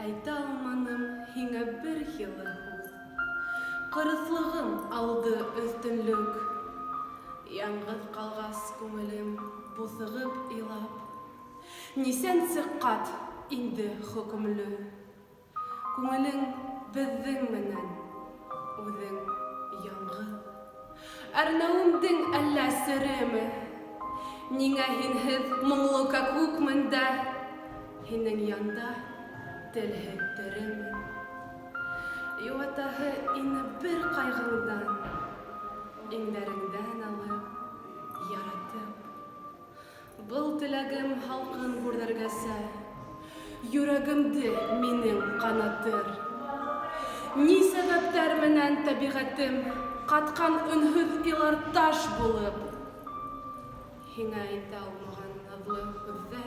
Әйтә алманым һиңә бер юлы һүҙ. Ҡырыҫлығым алды өҫтөнлөк. Яңғыҙ ҡалғас күңелем буҫығып илап. Нисәнсе ҡат инде хөкөмлө. Күңелең беҙҙең менән, үҙең яңғыҙ. Әрнеүемдең әллә сереме? Ниңә һинһеҙ моңло күкмен дә? Һинең янда телһеҙ теремен. Йыуатаһы ине бер ҡайғыңдан, иңдәреңдән алып, яратып. Был теләгем һалҡын күрҙергәсә, йөрәгемде минең ҡанатыр. Ни сәбәптәр менән тәбиғәтем ҡатҡан өнһөҙ илар таш булып. Һиңә әйтә алмаған наҙлы һүҙҙәр